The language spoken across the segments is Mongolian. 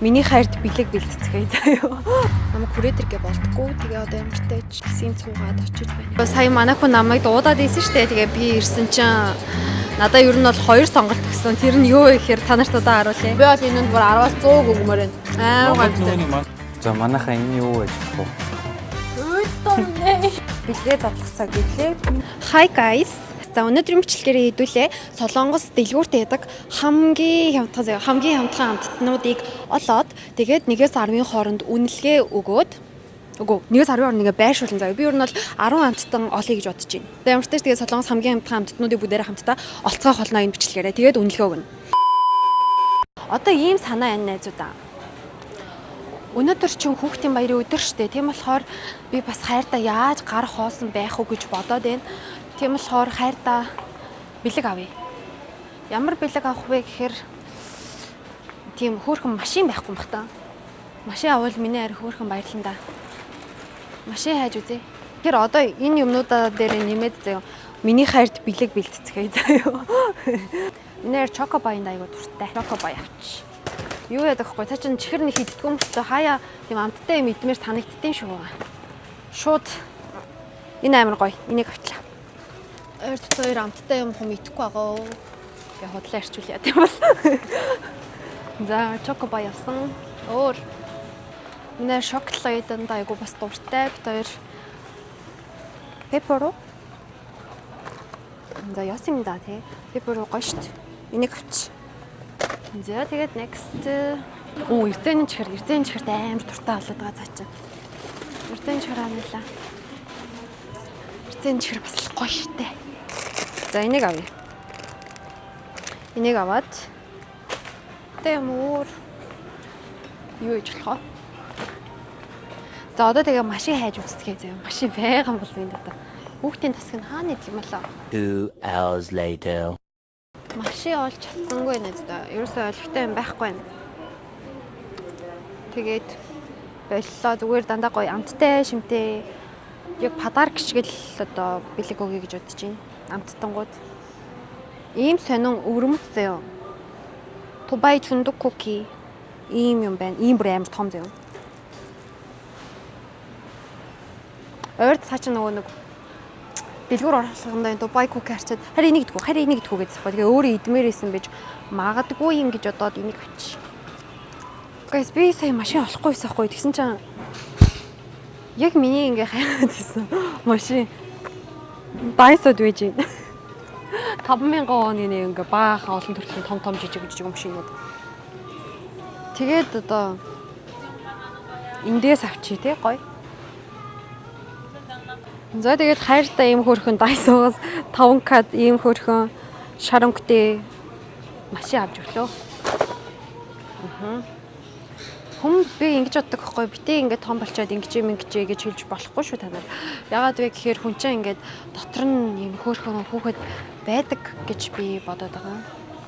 Миний хайрт бэлэг бэлтцгээе заяа. Намайг хүрээд иргэ болтгүй. Тэгээ одоо ямартай ч таксийн цуугаад очиж байна. Сая манай хүн намайг дуудаад ийсэн штэ. Тэгээ би ирсэн чинь надаа ер нь бол 2 сонголт өгсөн. Тэр нь юу вэ гэхээр та нарт одоо харуулъя. Би бол энэнд бүр 10-аас 100 өгмөр байна. Гайвтай. За манайхаа энэ юу вэ гэхгүй. Бэлгээ задлах цаг гэлээ. Hi guys. За өнөөдрийн бичлэгээрээ хэдүүлээ Солонгос дэлгүүрт яадаг хамгийн хямдхан амттнуудыг олоод тэгээд 1-10-ийн хооронд үнэлгээ өгөөд 1-10 хооронд ингээ байршуулсан заяа. Би ер нь бол 10 амттан олъё гэж бодож байна. Тэгээд ямар ч тэгээд Солонгос хамгийн хямдхан амттнуудыг бүгдээрээ хамтдаа олцгоох болно энэ бичлэгээрээ. Тэгээд үнэлгээ өгнө. Одоо ийм санаа байна найзуудаа. Өнөөдөр чинь хүүхдийн баярын өдөр штэ. Тийм болохоор би бас хайртаа яаж гар хоосон байх уу гэж бодоод байна. Тийм болохоор хайртаа бэлэг авъя. Ямар бэлэг авах вэ гэхээр тийм хөөрхөн машин байхгүй юм бах та. Машин авал миний арай хөөрхөн баярлана да. Машин хайж үзье. Тэгэхээр одоо энэ юмнуудаа дээр нэмээд заяа. Миний хайрт бэлэг бэлтцгээе заяа. Миний чоко баян айгуу дуртай. Чоко бай авч. Юу яадаг вэ? Та чинь чихэр нэг хиддгүү мөртөө хаяа тийм амттай юм идмээр санагддсан шүү. Шууд энэ амар гоё. Энийг авчлаа. Ойрт хоёр амттай юм хүм идэхгүй байгаа. Гэ хотлоо арчуулъя тийм бол. За чоко бай авсан. Өөр нэ шоколаданд айгу бас дуртай. Бид хоёр пепперо. За яасан юм да тий. Пепперо гоё штт. Энийг авч. За тэгээд next эрдэнэ чихэрт амар дуртай болоод байгаа цаа чинь. Эрдэнэ чихэр авлаа. Эрдэнэ чихэр бас гоё штэ. За энийг авъя. Энийг аваад тэмүр юу иж болохоо. За одоо тэгээ машин хайж үзтгээ заяа. Машин байгаан бол энэ одоо. Хүүхдийн тасг нь хаана идэв юм болоо? 2 hours later. Машин олж чадсангүй нэ да. Ерөөсөө олигтой юм байхгүй юм. Тэгээд боллоо зүгээр дандаа гоё амттай шимтэй. Яг подарок гिचгэл одоо бэлэг өгье гэж бодож байна. Амттангууд. Ийм сонин өвөрмөц заяа. Тубай чундук куки. Ийм юм байна. Ийм бүр амар том заяа. Ойрд цааш нөгөө нэг дэлгүүр оруулахында Дубай куки харчаад харин энийг идгүү гэж захгүй. Тэгээ өөрөө идмээрсэн байж магадгүй юм гэж бодоод энийг авчи. Guys би сая машин олохгүй байсаахгүй. Тэгсэн чинь яг миний ингээ хайраад байсан машин Дайсод байж байна. 5000 оны нэг ингээ баахан олон төрлийн том жижиг машинууд. Тэгээд одоо эндээс авчи тий гоё. За тэгээд хайртай ийм хөөрхөн Дайсоос 5 кад ийм хөөрхөн шаранктэй машин авч өглөө. Хүм би ингэж боддог байхгүй битээ ингээд том болчоод ингэж гэж хэлж болохгүй шүү та нар. Ягаад вэ гэхээр хүн чинь ингээд дотор нь ийм хөөрхөн хүүхэд байдаг гэж би бодоод байгаа.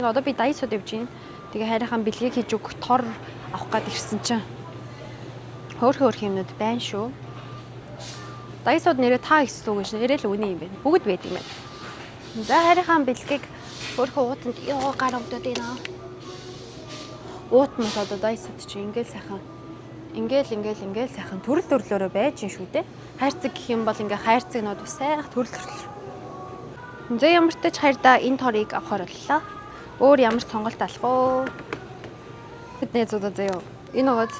Одоо би Дайсод явж байна. Тэгээ хайрынхаа бэлгийг хийж өгөх тор авах гээд ирсэн чинь хөөрхөн юмнууд байна шүү. Дайсод нэрээ та гэсэн үг гэж нэрээ л үний юм байна. Бүгд байдаг юм байна. За хайрынхаа бэлгийг хөөрхөн уутанд гар өгдөөд байна. Уут мод одоо Дайсод чи ингээл сайхан. Ингээл сайхан төрөл төрлөөрөө байж гин шүү дээ. Хайрцаг гэх юм бол ингээ хайрцагнууд бас сайх төрөл төрлөөр. За ямар ч тач хайрдаа энэ торыг авахар боллоо. Өөр ямар сонголт алах уу? Тэдний зодоо заяа. Энэ угаад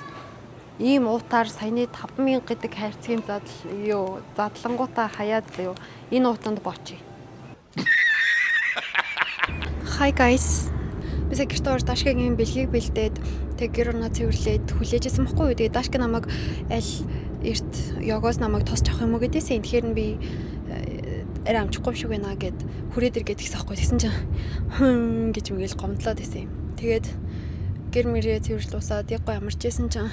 ийм уутаар саяны 5000 гэдэг хайрцгийн задлангуудаа хаяад заяа. Энэ уутанд боочий. Hi guys. Бисаа гэртээ орж Дашкагийн бэлгийг бэлдээд тэг гэр орноо цэвэрлээд хүлээжсэн байхгүй юу. Тэгээ Дашка намайг аль эрт йогоос намайг тосч авах юм уу гэдээсээ. Тэгэхээр нь би арай амжихгүй шүү гэнэ гэд хүрээд иргээд гисэн байхгүй. Тэгсэн чинь гэж мэгэл гомдлоод байсан юм. Тэгээд гэр мэрээ цэвэрлүүлсаад яг гоо ямарч байсан чинь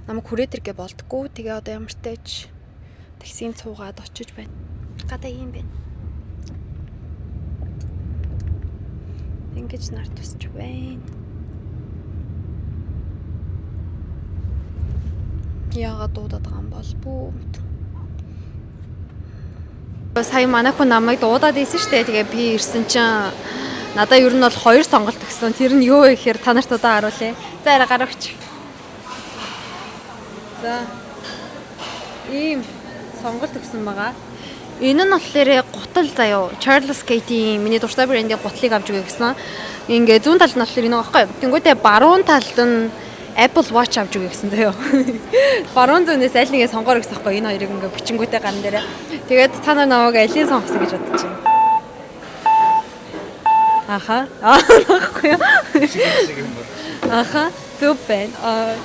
намайг хүрээд иргээ болтгүй. Тэгээ одоо ямартайч таксийн цуугаад очиж байна. Гадаа юм байна. Ингэж нар тусч байна. Яагаад дуудаад байгаа юм бол бүү. Сая манай хүн намайг дуудаад ийсэн штэ. Тэгээ би ирсэн чинь надаа ер нь бол 2 сонголт өгсөн. Тэр нь юу вэ гэхээр та нарт одоо харуулъя. За арай гараач. За. Ийм сонголт өгсөн байгаа. Энэ нь болохоор гутал заяо. Charles Gate-ийн миний дуртай брендийн гутлыг авч өгье гэсэн. Ингээ зүүн талд нь болохоор энэ байгаа байхгүй. Тэнгүүтээ баруун талд нь Apple Watch авч өгье гэсэн заяо. Баруун зүүнээс аль нэгээ сонгоорой гэсэн байхгүй. Энэ хоёрыг ингээ бичингүүтээ ган дээрээ. Тэгээд та нар намайг алийг сонгосон гэж бодож байна. Аха. Аахгүй юу? Аха. Зүг байна.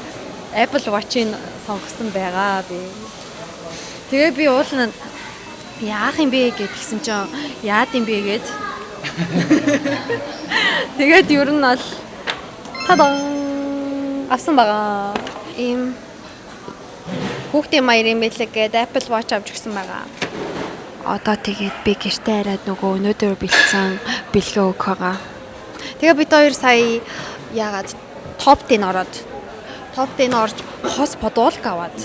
Apple Watch-ийг сонгосон байгаа би. Тэгээ би уулна яах юм бэ гэдгийгсэн чинь яад юм бэ гэд. Тэгээд ер нь бол тадан авсан байгаа. Ийм хүүхдийн маяр юм байлээ гээд Apple Watch авч өгсөн байгаа. Одоо тэгээд би гэртээ хараад нөгөө өнөөдөр бэлдсэн бэлгээ өгөх байгаа. Тэгээ бид хоёр сая яагаад топ 10 ороод топ 10 орж хос подуулк аваад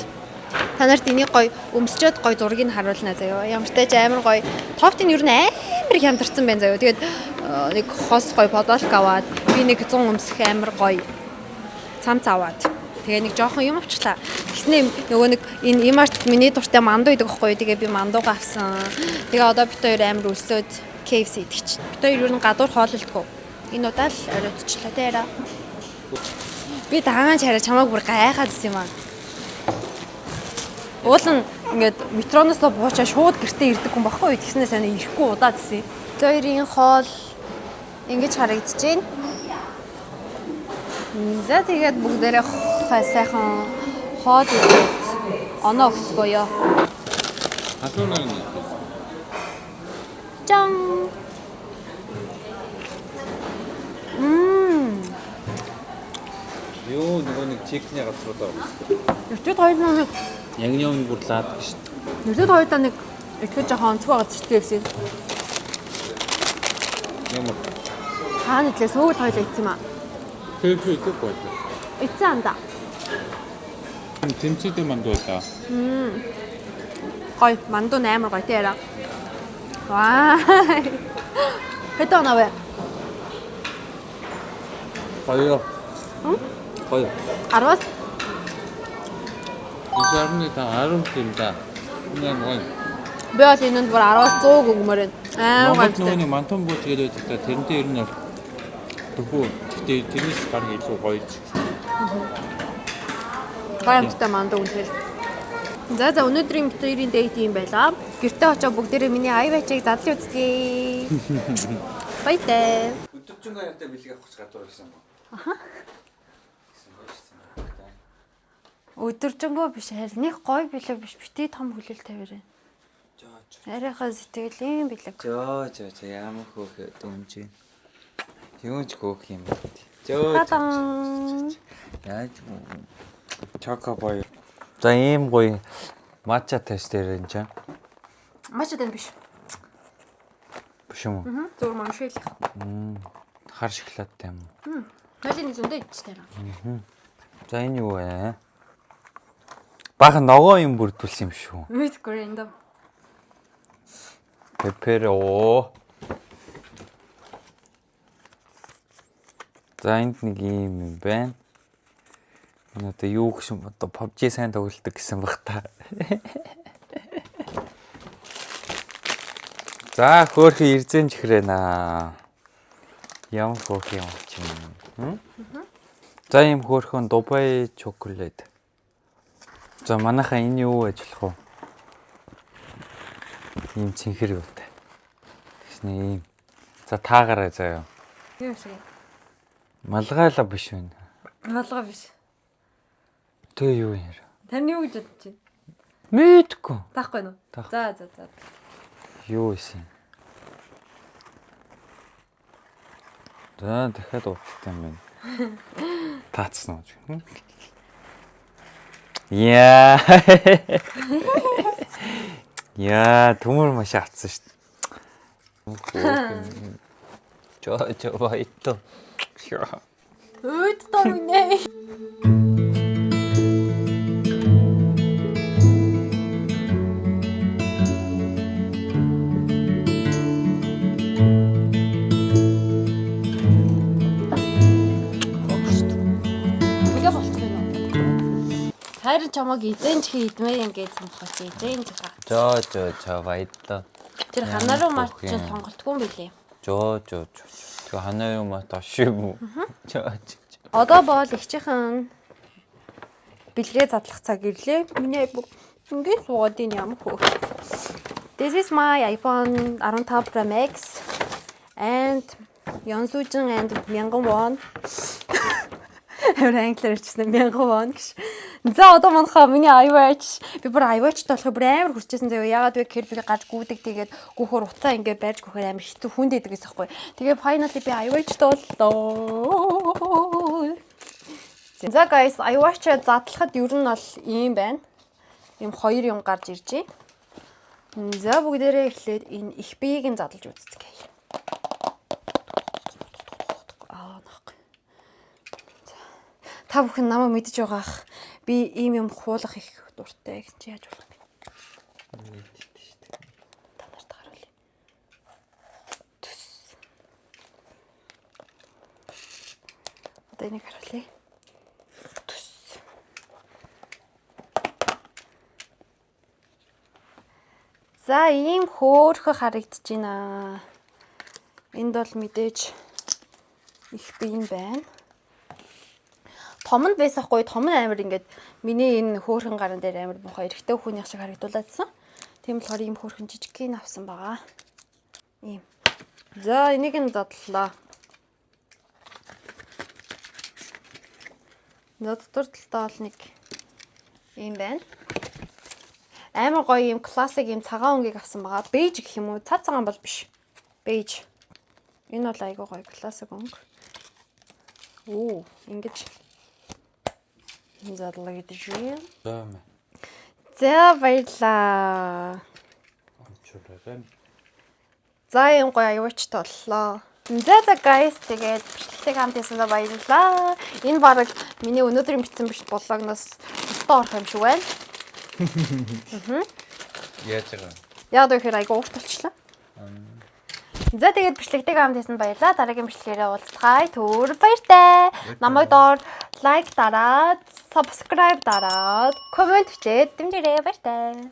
та нарт энийг гоё өмсчөөд гоё зургийг нь харуулна заяа. Ямар ч тач амар гоё топ 10 ер нь амар хямдарсан байна заяа. Тэгээд нэг хос гоё подуулк аваад би нэг 100 өмсөх амар гоё цамц аваад тэгээ нэг жоохон юм авчлаа. Тэгснээ нөгөө нэг энэ имарч миний дуртай мандуу идэг байхгүй. Тэгээ би мандууга авсан. Тэгээ одоо бид хоёр амар өлсөд KFC идэгч. Бид хоёр ер нь гадуур хооллолтгүй. Энэ удаа л оройтчлаа тэрэ. Би дагаан чараа чамайг бүр гайхаад ирсэн юм аа. Уулын ингээд метроноос буучаа шууд гэртээ ирдэг хүн баггүй. Тэгснээ сайн ирэхгүй удаад ирсэн. Бид хоёрын хоол ингэж харагдаж байна. За тэгээд бүгдээрээ сайхан хоол идээд оноо өгцгөөё. Хасуунаа. Чан. Юу нөгөө нэг чекний газруудаа. Өчигд хоёр нэг Ягнём бүрлаад гэж. өчигд хоёроо нэг ихтэй жоохон онцгой байгаа ч гэсэн. Ямар Хаана тлээ сөөг хоёлоо ицсэн юм аа. фэйфэй ихгүй байлаа. Ицсэн анда. Тэмцээтэй мандуу байлаа. Гой мандуу амар гоё тэрэ. Ваа. Хэдэн оноо вэ? Хоёроо. Хоёр. 10-аас Изарны та 10 юм да. Энэ гоё. би бол энэнд бүр 10-аас 100 өгмөр байна. Амар Монгол гоё. нөгөө мантон бууч гэдэг та тэрнтэй ер нь төхөө гэтээ тэрнээс баг илүү гоё ч. Гайхалтай мандуу үнэхээр. За өнөөдрийн битэрийн дейт юм байлаа. Гэртээ очоо бүгдээрээ миний iWatch-ыг задлан үзтгий. Баяртай. Өдөржингөө явтай бэлэг авах гэж гадуур ирсэн ба. Өдөржингөө биш харин нэг гоё бэлэг биш битгий том хүлээл тавиараа. Арайхаа сэтгэлийн бэлэг. Жоо ямар хөөх дэмжин. Юуч хөөх юм бэ? Жоо. Тадан. Яаж чоко бой. За ийм гоё матча тест дээр энэ чинь. Маш тань биш. Биш юм уу? Зур маншил. Хар шоколадтай юм уу? Хоолны зөндөө идчихтэй. За энэ юу вэ? Баахан ногоо юм бүрдүүлсэн юм шүү. Мэдгүй энэ. Пеперо. За энд нэг юм байна. Энэ одоо юу гэсэн одоо PUBG сайн тоглолдог гэсэн баг та. За хөөрхөн ирзэн чихрэнаа. Ямар хөөрх юм чи. За ийм хөөрхөн Дубай чоколад. За манайхаа энэ юу ажиллах вэ? Ийм цэнхэр юутай. Тэсний ийм. За таагараа заяа. Юу шиг. Малгайла биш вэ? Малгай биш. Тэ юу юм яа? Тань юу гэж бодож байна? Мэдгүй. Таахгүй нь. За. Юу исэн? За дахиад ууцтай юм байна. Таацсан уу? Яа. Яа, төмөр маш атсан шүү дээ. Жоо байтоо. Өөд том нэ. Харин чамаг эзэнч хийдмээ ингээд сонгох эзэнч байгаа. 저 맛있다. Тэр ханаруу марч сонголтгүй юм билээ. 저. 저 하나요 맛 다시고. 저. Одоо бол ихчийнхэн бэлгээ задлах цаг ирлээ. Миний ингээд суугаад ийн ямар хөө. This is my iPhone 15 Pro Max and Yonsujin and 1000 won. Англиар хэлчихсэн 1000 won гэж. За одоо манайхаа миний iWatch би бүр iWatch толгой бүр амар хүсчихсэн заяа. Ягаад вэ гэхээр би гаж гүдэг тэгээд гүүхөр уцаа ингээд байрж гүүхээр амар хэцүү хүн дэдэг гэсэн байхгүй. Тэгээд finally би iWatch толлоо. За guys, iWatch задлахад ер нь бол ийм байна. Ийм хоёр юм гарч ирж байна. За бүгдээрээ эхлээд энэ их биеийг нь задлж үзцгээе. Та бүхэн намайг мэдж байгаах. Би ийм юм хуулах их дуртай гэж яаж болох вэ? Та нарт харуулъя. Одоо энийг харуулъя. За ийм хөөрхө харагдаж байна. Энд бол мэдээж их биен байна. Том нь байсахгүй, том нь амар ингээд миний энэ хөөрхөн гаран дээр амар муухай эрэгтэй хүүхний шиг харагдуулаадсан. Тийм болохоор ийм хөөрхөн жижигхэн авсан байгаа. Ийм. За энийг нь задлаа. Дотор талтай бол нэг ийм байна. Амар гоё юм классик юм цагаан өнгийг авсан байгаа. Бейж гэх юм уу? Цав цагаан бол биш. Бейж. Энэ бол айгүй гоё классик өнг. Оо, ингэж задлаа гэдэг юм. За баярлаа. За юм гоё iWatch толлоо. За guys тэгээд бичлэгтэй хамт ясандаа баярлалаа. Энэ баг миний өнөөдрийн бичсэн блогноос өстөө орох юм шиг байна. Яаж байгаа? Яа гэхээр айгу урт болчихлоо. За тэгээд бичлэгтэй хамт ясанд баярлалаа. Дараагийн бичлэгээрээ уулзцгаая. Түр баяртай. Намайг доор лайк дараад, subscribe дараад, коммент бичээд дэмжээрэй. Баяртай.